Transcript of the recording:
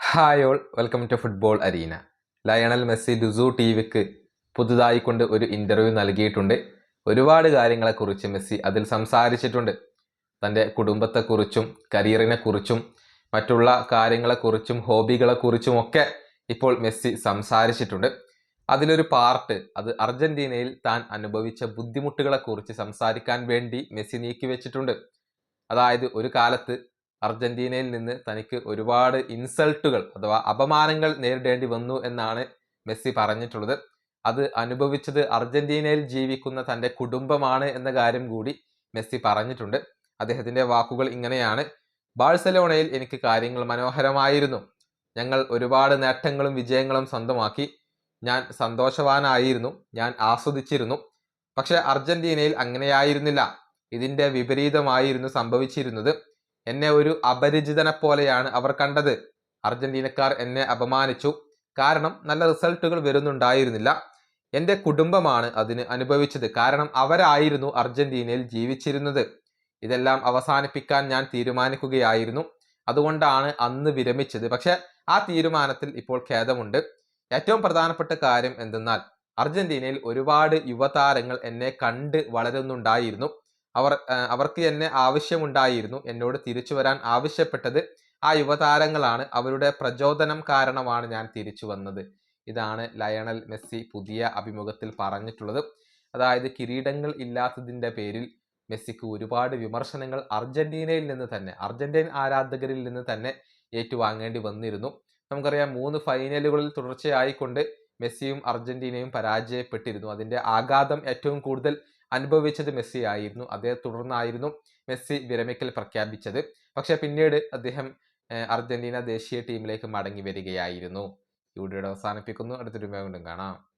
Hi all, welcome to football arena. Lionel Messi ലുസു ടിവിക്ക് പുതുതായി കൊണ്ട് ഒരു ഇൻ്റർവ്യൂ നൽകിയിട്ടുണ്ട്. ഒരുപാട് കാര്യങ്ങളെക്കുറിച്ച് മെസ്സി അതിൽ സംസാരിച്ചിട്ടുണ്ട്. തൻ്റെ കുടുംബത്തെക്കുറിച്ചും കരിയറിനെക്കുറിച്ചും മറ്റുള്ള കാര്യങ്ങളെക്കുറിച്ചും ഹോബികളെക്കുറിച്ചും ഒക്കെ ഇപ്പോൾ മെസ്സി സംസാരിച്ചിട്ടുണ്ട്. അതിലൊരു പാർട്ട് അത് അർജന്റീനയിൽ താൻ അനുഭവിച്ച ബുദ്ധിമുട്ടുകളെക്കുറിച്ച് സംസാരിക്കാൻ വേണ്ടി മെസ്സി നീക്കിവെച്ചിട്ടുണ്ട്. അതായത് ഒരു കാലത്ത് അർജന്റീനയിൽ നിന്ന് തനിക്ക് ഒരുപാട് ഇൻസൾട്ടുകൾ അഥവാ അപമാനങ്ങൾ നേരിടേണ്ടി വന്നു എന്നാണ് മെസ്സി പറഞ്ഞിട്ടുള്ളത്. അത് അനുഭവിച്ചത് അർജന്റീനയിൽ ജീവിക്കുന്ന തൻ്റെ കുടുംബമാണ് എന്ന കാര്യം കൂടി മെസ്സി പറഞ്ഞിട്ടുണ്ട്. അദ്ദേഹത്തിൻ്റെ വാക്കുകൾ ഇങ്ങനെയാണ്: ബാഴ്സലോണയിൽ എനിക്ക് കാര്യങ്ങൾ മനോഹരമായിരുന്നു. ഞങ്ങൾ ഒരുപാട് നേട്ടങ്ങളും വിജയങ്ങളും സ്വന്തമാക്കി. ഞാൻ സന്തോഷവാനായിരുന്നു, ഞാൻ ആസ്വദിച്ചിരുന്നു. പക്ഷെ അർജന്റീനയിൽ അങ്ങനെയായിരുന്നില്ല. ഇതിൻ്റെ വിപരീതമായിരുന്നു സംഭവിച്ചിരുന്നത്. എന്നെ ഒരു അപരിചിതനെ പോലെയാണ് അവർ കണ്ടത്. അർജന്റീനക്കാർ എന്നെ അപമാനിച്ചു. കാരണം നല്ല റിസൾട്ടുകൾ വരുന്നുണ്ടായിരുന്നില്ല. എൻ്റെ കുടുംബമാണ് അതിന് അനുഭവിച്ചത്. കാരണം അവരായിരുന്നു അർജന്റീനയിൽ ജീവിച്ചിരുന്നത്. ഇതെല്ലാം അവസാനിപ്പിക്കാൻ ഞാൻ തീരുമാനിക്കുകയായിരുന്നു. അതുകൊണ്ടാണ് അന്ന് വിരമിച്ചത്. പക്ഷെ ആ തീരുമാനത്തിൽ ഇപ്പോൾ ഖേദമുണ്ട്. ഏറ്റവും പ്രധാനപ്പെട്ട കാര്യം എന്തെന്നാൽ അർജന്റീനയിൽ ഒരുപാട് യുവതാരങ്ങൾ എന്നെ കണ്ട് വളരുന്നുണ്ടായിരുന്നു. അവർക്ക് എന്നെ ആവശ്യമുണ്ടായിരുന്നു. എന്നോട് തിരിച്ചു വരാൻ ആവശ്യപ്പെട്ടത് ആ യുവതാരങ്ങളാണ്. അവരുടെ പ്രചോദനം കാരണമാണ് ഞാൻ തിരിച്ചു വന്നത്. ഇതാണ് ലയണൽ മെസ്സി പുതിയ അഭിമുഖത്തിൽ പറഞ്ഞിട്ടുള്ളത്. അതായത് കിരീടങ്ങൾ ഇല്ലാത്തതിൻ്റെ പേരിൽ മെസ്സിക്ക് ഒരുപാട് വിമർശനങ്ങൾ അർജന്റീനയിൽ നിന്ന് തന്നെ, അർജന്റീൻ ആരാധകരിൽ നിന്ന് തന്നെ ഏറ്റുവാങ്ങേണ്ടി വന്നിരുന്നു. നമുക്കറിയാം, 3 ഫൈനലുകളിൽ തുടർച്ചയായിക്കൊണ്ട് മെസ്സിയും അർജന്റീനയും പരാജയപ്പെട്ടിരുന്നു. അതിൻ്റെ ആഘാതം ഏറ്റവും കൂടുതൽ അനുഭവിച്ചത് മെസ്സി ആയിരുന്നു. അതേ തുടർന്നായിരുന്നു മെസ്സി വിരമിക്കൽ പ്രഖ്യാപിച്ചത്. പക്ഷെ പിന്നീട് അദ്ദേഹം അർജന്റീന ദേശീയ ടീമിലേക്ക് മടങ്ങി വരികയായിരുന്നു. ഈ വീഡിയോ അവസാനിപ്പിക്കുന്നു. അടുത്തൊരു വീണ്ടും കാണാം.